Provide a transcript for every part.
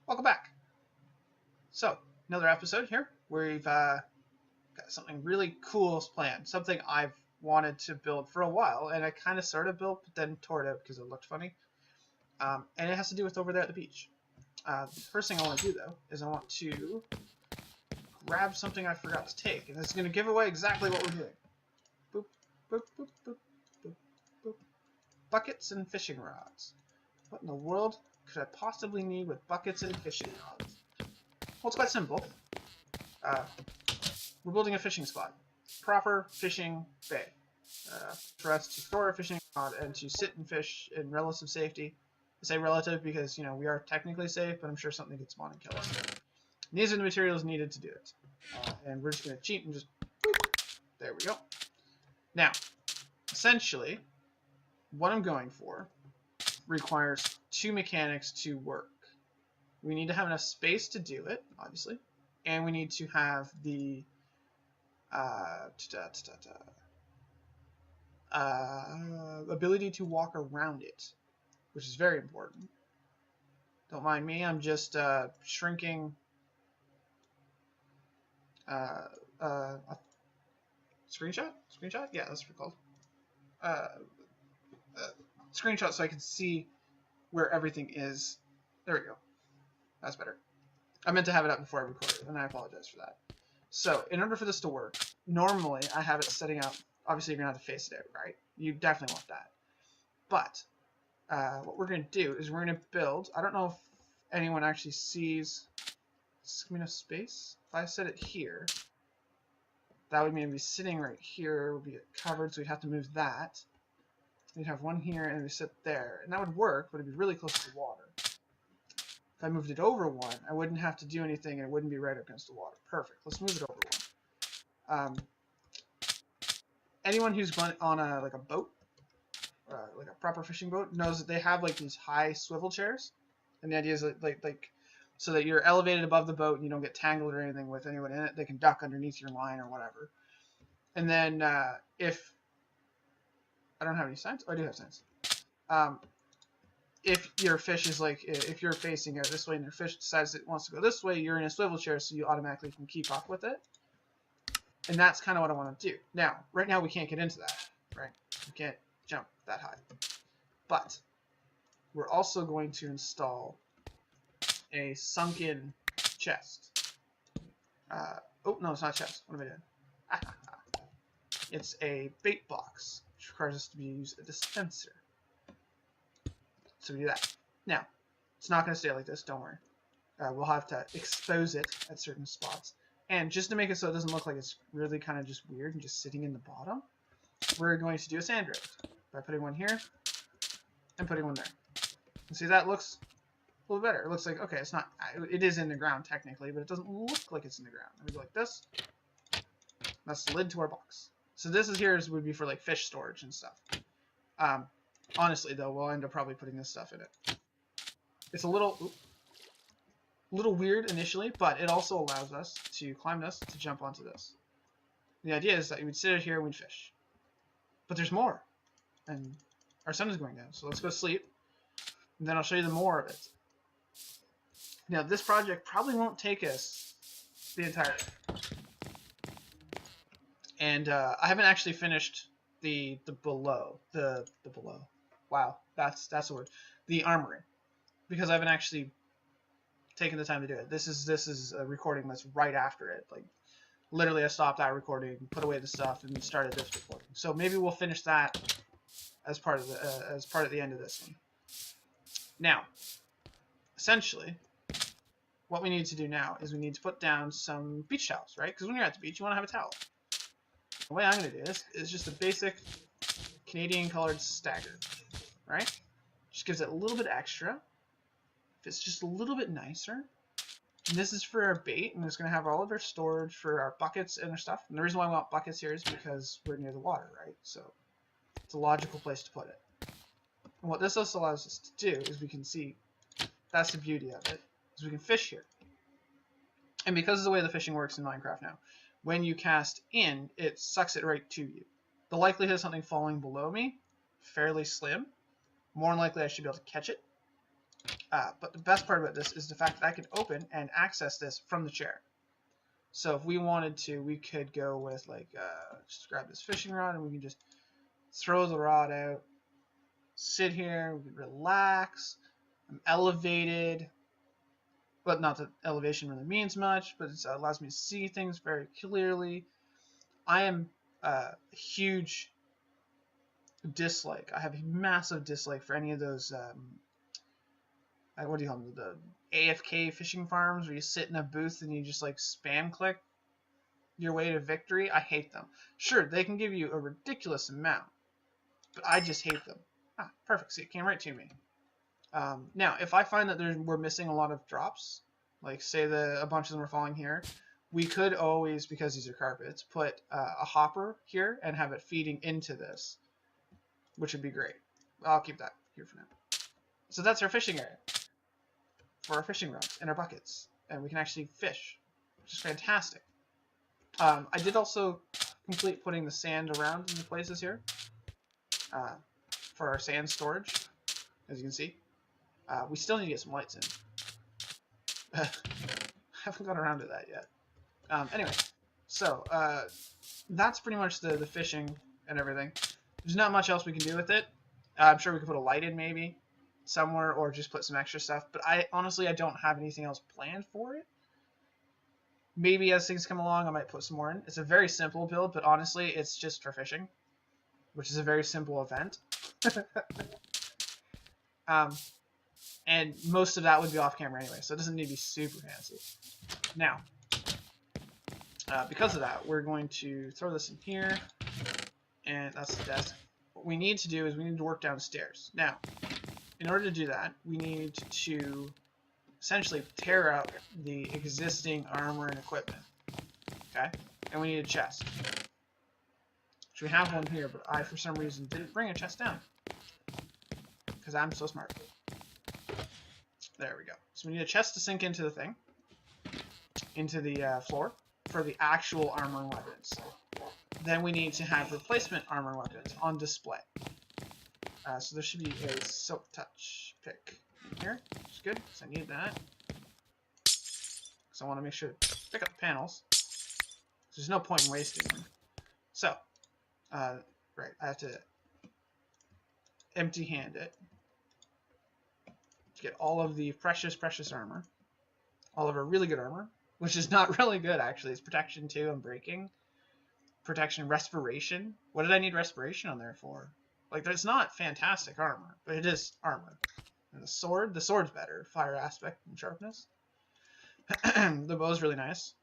Welcome back. So, another episode here. We've got something really cool planned. Something I've wanted to build for a while, and I kind of sort of built, but then tore it out because it looked funny. And it has to do with over there at the beach. The first thing I want to do, though, is I want to grab something I forgot to take. And this is going to give away exactly what we're doing. Boop, boop, boop, boop, boop, boop. Buckets and fishing rods. What in the world could I possibly need with buckets and fishing rods? Well, it's quite simple. We're building a fishing spot. Proper fishing bay. For us to store a fishing rod and to sit and fish in relative safety. I say relative because, we are technically safe, but I'm sure something could spawn and kill us. And these are the materials needed to do it. And we're just going to cheat and just... Boop, there we go. Now, essentially, what I'm going for requires two mechanics to work. We need to have enough space to do it, obviously, and we need to have the ability to walk around it, which is very important. Don't mind me, I'm just shrinking screenshot? Screenshot? Yeah, that's what it's called. Screenshot so I can see where everything is. There we go. That's better. I meant to have it up before I recorded, and I apologize for that. So, in order for this to work, normally I have it setting up. Obviously, you're going to have to face it out, right? You definitely want that. But, what we're going to do is we're going to build. I don't know if anyone actually sees. Is there enough space? If I set it here, that would mean it'd be sitting right here. It would be covered, so we'd have to move that. We'd have one here, and we sit there. And that would work, but it'd be really close to the water. If I moved it over one, I wouldn't have to do anything, and it wouldn't be right up against the water. Perfect. Let's move it over one. Anyone who's gone on a boat, like a proper fishing boat, knows that they have like these high swivel chairs, and the idea is like so that you're elevated above the boat and you don't get tangled or anything with anyone in it. They can duck underneath your line or whatever. And then if I don't have any signs, oh, I do have signs. If your fish is if you're facing out this way and your fish decides it wants to go this way, you're in a swivel chair, so you automatically can keep up with it. And that's kind of what I want to do. Now, right now we can't get into that, right? We can't jump that high. But we're also going to install a sunken chest. Oh, no, it's not a chest. What am I doing? It's a bait box, which requires us to use a dispenser. So we do that. Now, it's not going to stay like this, don't worry. We'll have to expose it at certain spots. And just to make it so it doesn't look like it's really kind of just weird and just sitting in the bottom, we're going to do a sand drift by putting one here and putting one there. And see, that looks a little better. It looks like, okay, it's not, it is in the ground technically, but it doesn't look like it's in the ground. And we go like this. That's the lid to our box. So this would be for like fish storage and stuff. Honestly, though, we'll end up probably putting this stuff in it. It's a little weird initially, but it also allows us to climb this, to jump onto this. The idea is that you would sit out here and we'd fish. But there's more. And our sun is going down, so let's go sleep. And then I'll show you the more of it. Now, this project probably won't take us the entire day. And I haven't actually finished the below. Wow, that's the word. The armory. Because I haven't actually taken the time to do it. This is a recording that's right after it. Like, literally I stopped that recording, put away the stuff, and started this recording. So maybe we'll finish that as part of the end of this one. Now, essentially, what we need to do now is we need to put down some beach towels, right? Because when you're at the beach, you want to have a towel. The way I'm going to do this is just a basic Canadian colored stagger, right? Just gives it a little bit extra. If it's just a little bit nicer. And this is for our bait, and it's going to have all of our storage for our buckets and our stuff. And the reason why I want buckets here is because we're near the water, right? So it's a logical place to put it. And what this also allows us to do is we can see, that's the beauty of it, is we can fish here. And because of the way the fishing works in Minecraft now, when you cast in, it sucks it right to you. The likelihood of something falling below me, fairly slim. More than likely I should be able to catch it. But the best part about this is the fact that I can open and access this from the chair. So if we wanted to, we could go with like, just grab this fishing rod and we can just throw the rod out, sit here, we can relax. I'm elevated, but not that elevation really means much, but it allows me to see things very clearly. I am a huge dislike. I have a massive dislike for any of those, what do you call them, the AFK fishing farms where you sit in a booth and you just like spam click your way to victory. I hate them. Sure, they can give you a ridiculous amount, but I just hate them. Ah, perfect. See, it came right to me. Now, if I find that we're missing a lot of drops, like say a bunch of them are falling here, we could always, because these are carpets, put a hopper here and have it feeding into this, which would be great. I'll keep that here for now. So that's our fishing area for our fishing rods and our buckets, and we can actually fish, which is fantastic. I did also complete putting the sand around in the places here for our sand storage, as you can see. We still need to get some lights in. Haven't got around to that yet. Anyway, so that's pretty much the fishing and everything. There's not much else we can do with it. I'm sure we could put a light in maybe somewhere, or just put some extra stuff. But honestly, I don't have anything else planned for it. Maybe as things come along, I might put some more in. It's a very simple build, but honestly, it's just for fishing, which is a very simple event. And most of that would be off camera anyway, so it doesn't need to be super fancy. Now, because of that, we're going to throw this in here, and that's the desk. What we need to do is we need to work downstairs. Now, in order to do that, we need to essentially tear out the existing armor and equipment. Okay? And we need a chest. Which we have one here, but I, for some reason, didn't bring a chest down. Because I'm so smart. There we go. So we need a chest to sink into the thing. Into the floor. For the actual armor and weapons. Then we need to have replacement armor and weapons on display. So there should be a silk touch pick in here, which is good, because I need that. Because I want to make sure to pick up the panels. There's no point in wasting them. So, right, I have to empty hand it to get all of the precious armor. All of our really good armor, which is not really good actually. It's protection 2 and breaking. Protection, respiration. What did I need respiration on there for? Like, there's not fantastic armor, but it is armor. And the sword's better. Fire aspect and sharpness. The bow's really nice.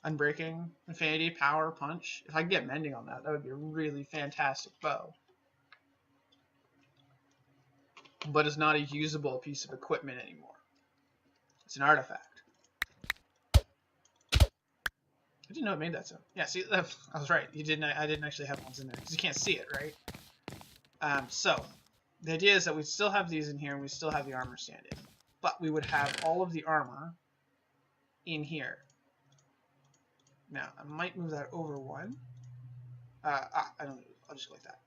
Unbreaking, infinity, power, punch. If I could get mending on that, that would be a really fantastic bow. But it's not a usable piece of equipment anymore. It's an artifact. I didn't know it made that sound. Yeah, see, I was right. I didn't actually have ones in there because you can't see it, right? So the idea is that we still have these in here and we still have the armor standing, but we would have all of the armor in here. Now I might move that over one. I don't. I'll just go like that.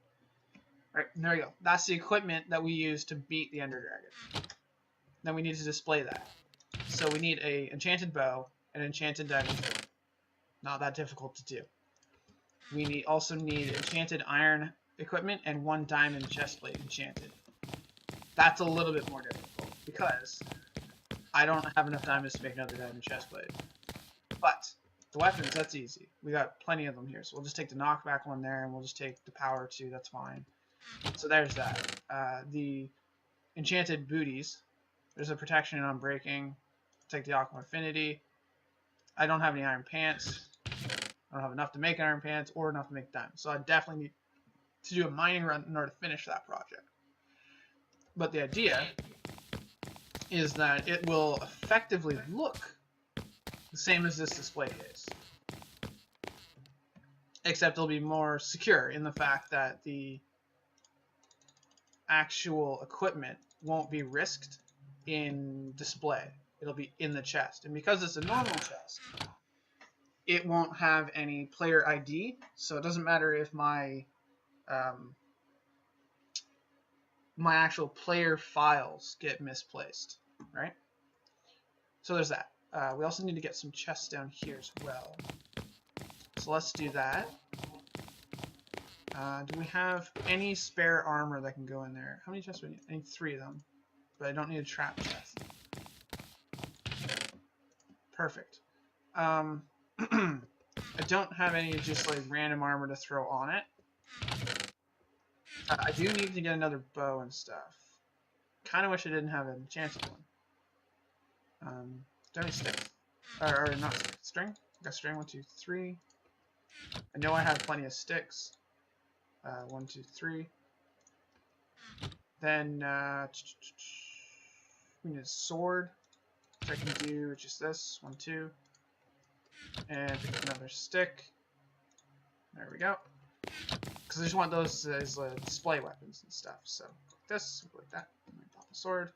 All right, there we go. That's the equipment that we use to beat the Ender Dragon. Then we need to display that. So we need a enchanted bow, an enchanted diamond sword. Not that difficult to do. We also need enchanted iron equipment and 1 diamond chestplate enchanted. That's a little bit more difficult because I don't have enough diamonds to make another diamond chestplate. But the weapons, that's easy. We got plenty of them here, so we'll just take the knockback one there, and we'll just take the power 2. That's fine. So there's that. The enchanted booties. There's a protection and unbreaking. Take the aqua affinity. I don't have any iron pants. I don't have enough to make iron pants or enough to make diamonds. So I definitely need to do a mining run in order to finish that project. But the idea is that it will effectively look the same as this display case. Except it'll be more secure in the fact that the actual equipment won't be risked in display. It'll be in the chest. And because it's a normal chest, it won't have any player ID, so it doesn't matter if my my actual player files get misplaced, right? So there's that. We also need to get some chests down here as well. So let's do that. Do we have any spare armor that can go in there? How many chests do we need? I need 3 of them, but I don't need a trap chest. Perfect. I don't have any just like random armor to throw on it. I do need to get another bow and stuff. Kind of wish I didn't have an enchanted one. Do I have any sticks? Or not sticks. String? I got string. 1, 2, 3. I know I have plenty of sticks. 1, 2, 3. Then we need a sword, which I can do just this. 1, 2. And pick another stick. There we go. Because I just want those as display weapons and stuff. So like this, like that. And we pop a sword.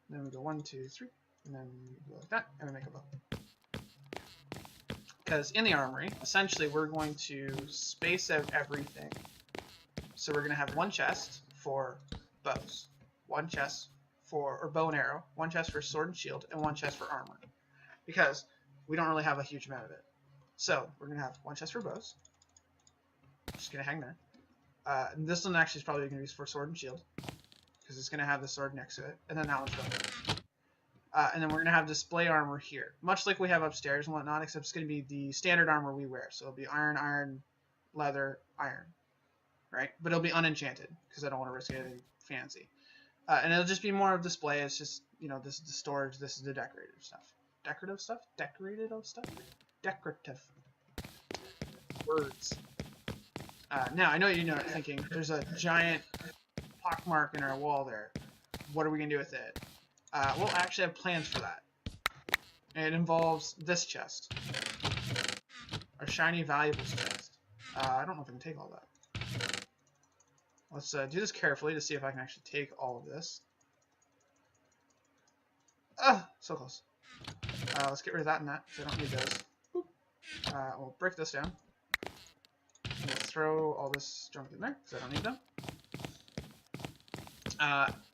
And then we go 1, 2, 3. And then we go like that, and we make a bow. Because in the armory, essentially, we're going to space out everything. So we're going to have 1 chest for bows, 1 chest for bow and arrow, 1 chest for sword and shield, and 1 chest for armor. Because we don't really have a huge amount of it. So we're going to have 1 chest for bows. Just going to hang there. And this one actually is probably going to be used for sword and shield, because it's going to have the sword next to it, and then that one's going to and then we're going to have display armor here, much like we have upstairs and whatnot, except it's going to be the standard armor we wear. So it'll be iron, iron, leather, iron, right? But it'll be unenchanted, because I don't want to risk anything fancy. And it'll just be more of display. It's just, you know, this is the storage, this is the decorative stuff. Decorative stuff? Decorative stuff? Decorative. Words. Now, I know you're thinking, there's a giant pockmark in our wall there. What are we going to do with it? We'll actually have plans for that. And it involves this chest. Our shiny valuables chest. I don't know if I can take all that. Let's do this carefully to see if I can actually take all of this. Ah, so close. Let's get rid of that and that, because I don't need those. We'll break this down. And we'll throw all this junk in there, because I don't need them.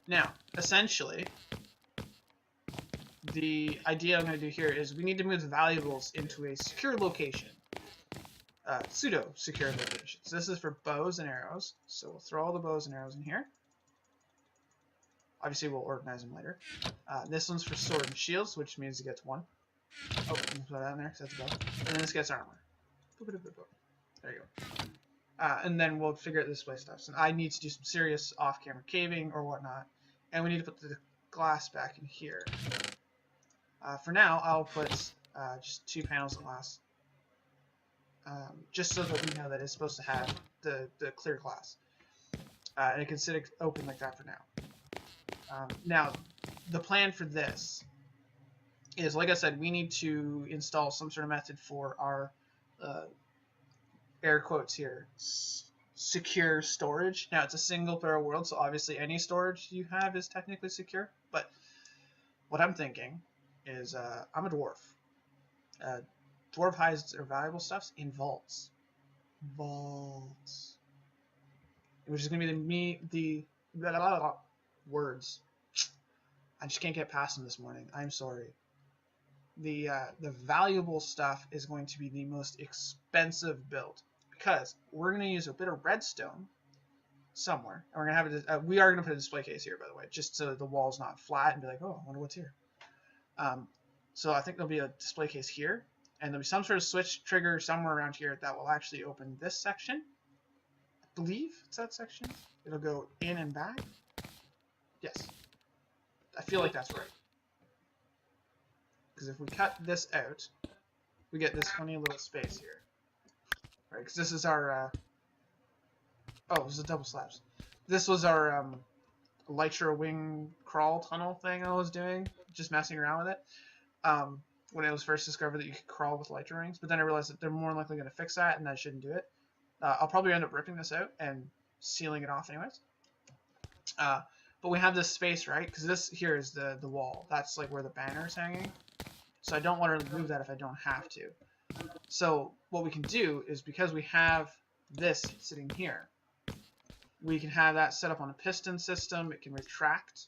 Now, essentially, the idea I'm going to do here is we need to move the valuables into a secure location. Pseudo-secure location. So this is for bows and arrows. So we'll throw all the bows and arrows in here. Obviously, we'll organize them later. This one's for sword and shields, which means it gets 1. Oh, put that in there, because that's a bow. And then this gets armor. There you go. And then we'll figure out the display stuff. So I need to do some serious off-camera caving or whatnot. And we need to put the glass back in here. For now, I'll put just 2 panels of glass. Just so that we know that it's supposed to have the clear glass. And it can sit open like that for now. Now, the plan for this is, like I said, we need to install some sort of method for our, air quotes here, secure storage. Now, it's a single player world, so obviously any storage you have is technically secure. But what I'm thinking is, I'm a dwarf. Dwarf hides their valuable stuff in vaults. Vaults. Which is going to be the words. I just can't get past them this morning. I'm sorry. The valuable stuff is going to be the most expensive build, because we're going to use a bit of redstone somewhere, and we're going to have we are going to put a display case here, by the way, just so the wall's not flat and be like, oh, I wonder what's here. So I think there'll be a display case here, and there'll be some sort of switch trigger somewhere around here that will actually open this section. I believe it's that section. It'll go in and back. Yes. I feel like that's right. Because if we cut this out, we get this funny little space here. Right, because this is our... oh, this is double slabs. This was our Elytra wing crawl tunnel thing I was doing, just messing around with it. When it was first discovered that you could crawl with Elytra rings, but then I realized that they're more likely going to fix that, and I shouldn't do it. I'll probably end up ripping this out and sealing it off anyways. But we have this space, right? Because this here is the wall. That's like where the banner is hanging. So I don't want to remove that if I don't have to. So what we can do is, because we have this sitting here, we can have that set up on a piston system. It can retract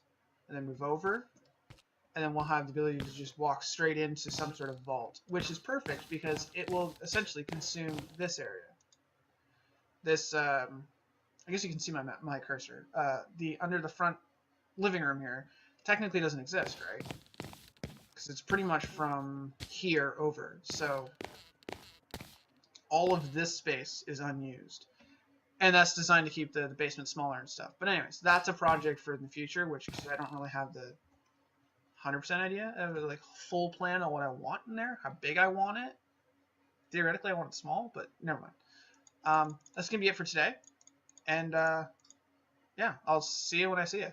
and then move over. And then we'll have the ability to just walk straight into some sort of vault, which is perfect because it will essentially consume this area. This, I guess you can see my cursor. The under the front living room here technically doesn't exist, right? Because it's pretty much from here over. So all of this space is unused. And that's designed to keep the basement smaller and stuff. But anyways, that's a project for the future, which I don't really have the 100% idea of like full plan on what I want in there, how big I want it. Theoretically, I want it small, but never mind. That's gonna be it for today, and yeah, I'll see you when I see you.